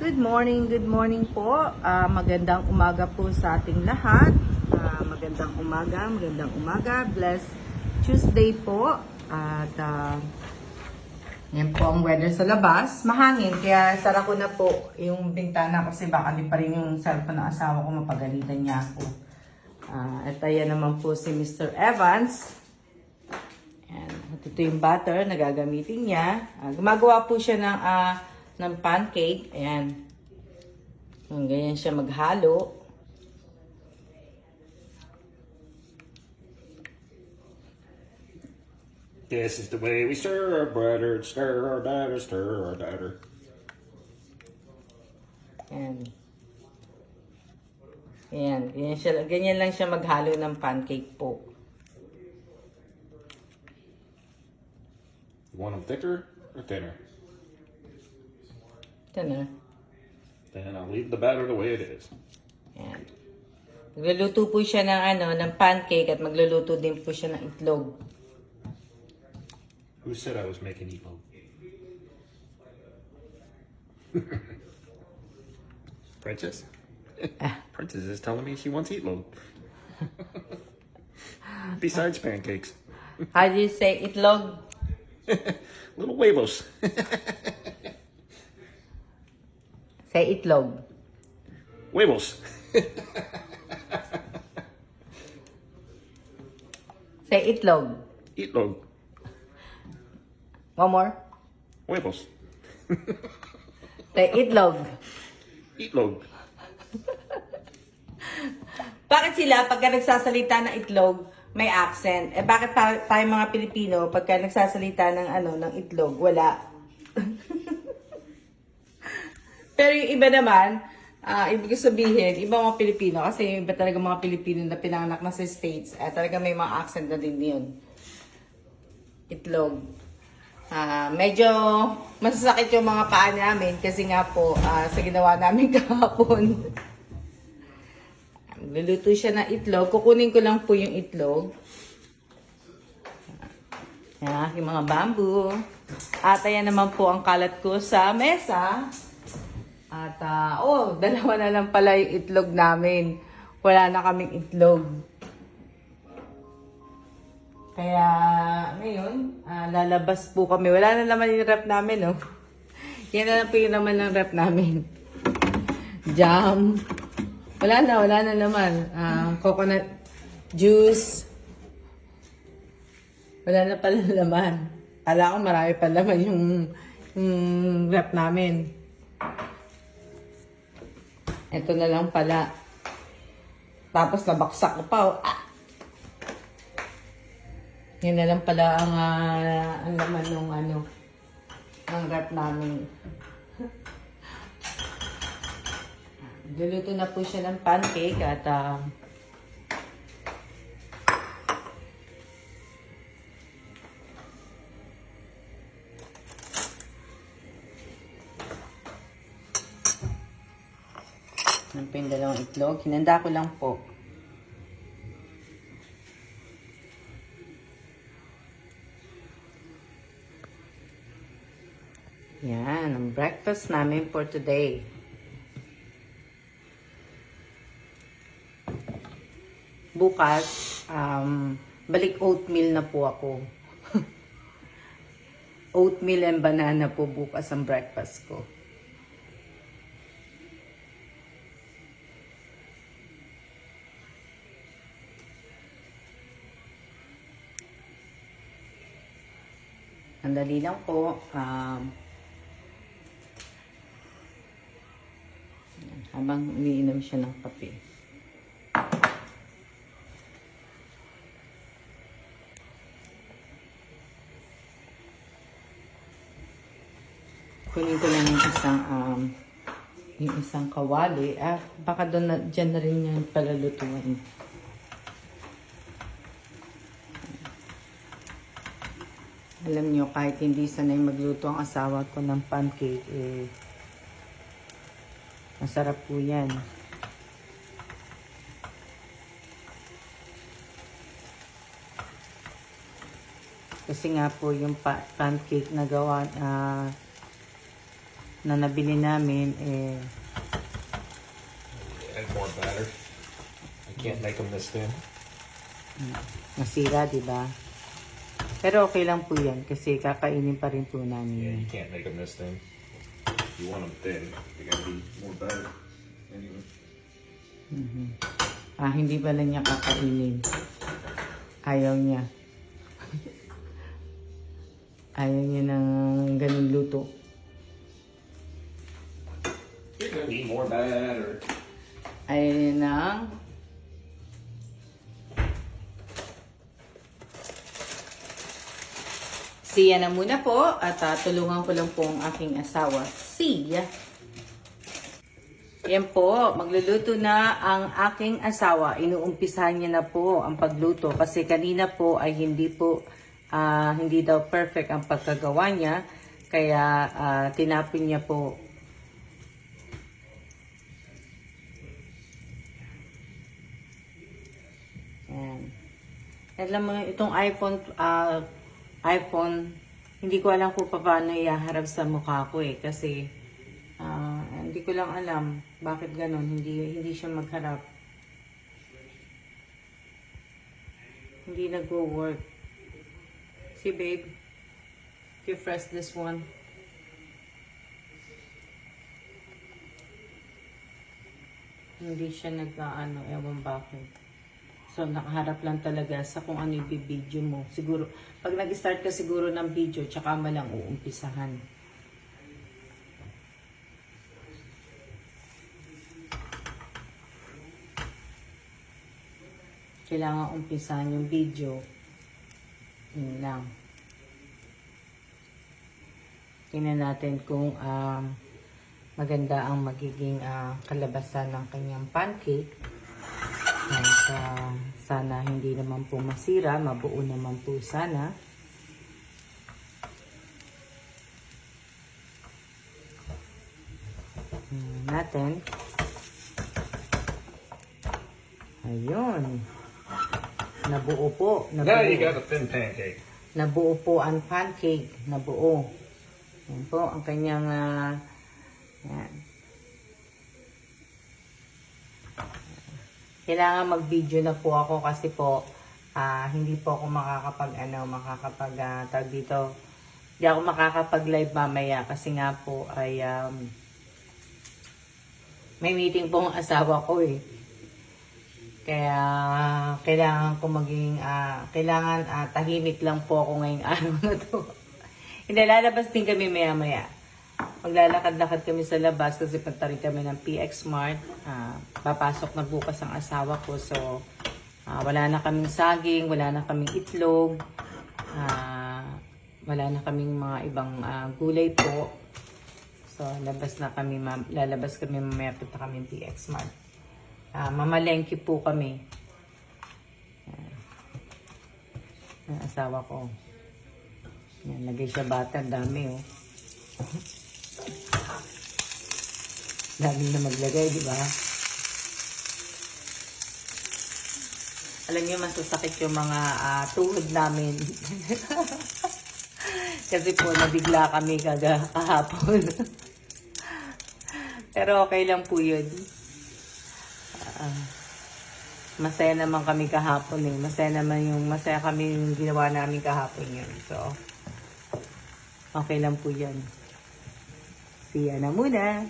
good morning po. Magandang umaga po sa ating lahat. Magandang umaga. Blessed Tuesday po. At yan po ang weather sa labas. Mahangin, kaya sara ko na po yung bintana kasi baka di pa rin yung cellphone ng asawa ko, mapagalitan niya ako. At ayan naman po si Mr. Evans. Ayan. At ito yung butter na gagamitin niya. Gumagawa po siya ng pancake. Ayan. Ganyan siya maghalo. This is the way we stir our butter, stir our batter, stir our batter. Ayan. Ayan. Ganyan lang siya maghalo ng pancake po. You want them thicker or thinner? Ito na. Then I'll leave the batter the way it is. Ayan. Magluluto po siya ng pancake at magluluto din po siya ng itlog. Who said I was making meatloaf? Princess? Princess is telling me she wants meatloaf. Besides pancakes. How do you say itlog? Little huevos. Say itlog. Huevos. Say itlog. Meatloaf. One more. Huevos. Say itlog. Meatloaf. Bakit sila pagka nagsasalita ng itlog may accent? Bakit tayo mga Pilipino pagka nagsasalita ng itlog wala? Pero yung iba naman, ibig sabihin, ibang mga Pilipino, kasi yung iba talaga mga Pilipino na pinanganak na sa States, talaga may mga accent na din yun. Itlog. Medyo masasakit yung mga paa namin kasi nga po sa ginawa namin kahapon. Luluto siya ng itlog. Kukunin ko lang po yung itlog. Yan, yung mga bamboo. At ayan naman po ang kalat ko sa mesa. At dalawa na lang pala yung itlog namin. Wala na kaming itlog. Kaya ngayon, lalabas po kami. Wala na naman yung rep namin, no? Yan na lang po yung naman ng rep namin. Jam. Wala na naman. Coconut juice. Wala na pala naman. Kala ko marami pa naman yung rep namin. Ito na lang pala. Tapos nabaksak ko pa. Yan na lang pala ang laman ng ang rep namin. Luluto na po siya ng pancake at yan po yung dalawang itlog. Hinanda ko lang po. Yan, ang breakfast namin for today. Bukas, balik oatmeal na po ako. Oatmeal and banana po bukas ang breakfast ko. Ang dali lang po. Habang umiinom siya ng kape. Kunin ko lang yung isang kawali. Baka dyan na rin yan palalutuan. Alam nyo, kahit hindi sanay magluto ang asawa ko ng pancake, masarap po yan. Kasi nga po yung pancake na gawa na nabili namin, eh, Add more batter. I can't make them this thin. nasira, di ba? Pero okay lang po yan kasi kakainin pa rin po Yeah, namin. you can't make them this thin. If you want them thin, they gotta be more batter. Anyway. Hindi pala niya kakainin. Ayaw niya. Ayaw niya ng ganun luto. You're gonna need more batter. Ayaw niya ng siya na muna po at tulungan ko lang po ang aking asawa. Siya. Yan po, magluluto na ang aking asawa. Inuumpisahan niya na po ang pagluto kasi kanina po ay hindi daw perfect ang pagkagawa niya. Kaya tinapon niya po. Yan. Alam mo, itong iPhone, hindi ko alam kung paano ihaharap sa mukha ko eh. Kasi, hindi ko lang alam bakit ganon. Hindi siya magharap. Hindi nag-work. See, babe? If you press this one. Hindi siya ewan bakit. So, nakaharap lang talaga sa kung ano yung video mo. Siguro, pag nag-start ka siguro ng video, tsaka mo lang uumpisahan. Kailangan umpisahan yung video. Yun lang. Tingnan natin kung maganda ang magiging kalabasan ng kanyang pancake. At sana hindi naman po masira, mabuo naman po sana. Natin. Ayun. Nabuo po. Now you got a thin pancake. Nabuo po ang pancake. Nabuo. Yan po ang kanyang yan. Kailangan mag-video na po ako kasi po hindi po ako tawag dito. Hindi ako makakapag-live mamaya kasi nga po ay may meeting po ang asawa ko eh. Kaya kailangan ko tahimik lang po ako ngayong araw na to. Hindi, lalabas din kami maya-maya. Maglalakad-lakad kami sa labas kasi punta rin kami ng PX Mart. Papasok na bukas ang asawa ko. So, wala na kaming saging, wala na kaming itlog, wala na kaming mga ibang gulay po. So, lalabas kami mamaya punta kami ng PX Mart. Mamalengke po kami. Ang asawa ko. Yan, lagay siya bata. Dami oh. Dami na maglagay, di ba? Alam niyo, masasakit yung mga tuhod namin. Kasi po, nabigla kami kahapon. Pero okay lang po yun. Masaya naman kami kahapon eh. Masaya kami yung ginawa namin kahapon yun. So, okay lang po yan. See ya na muna.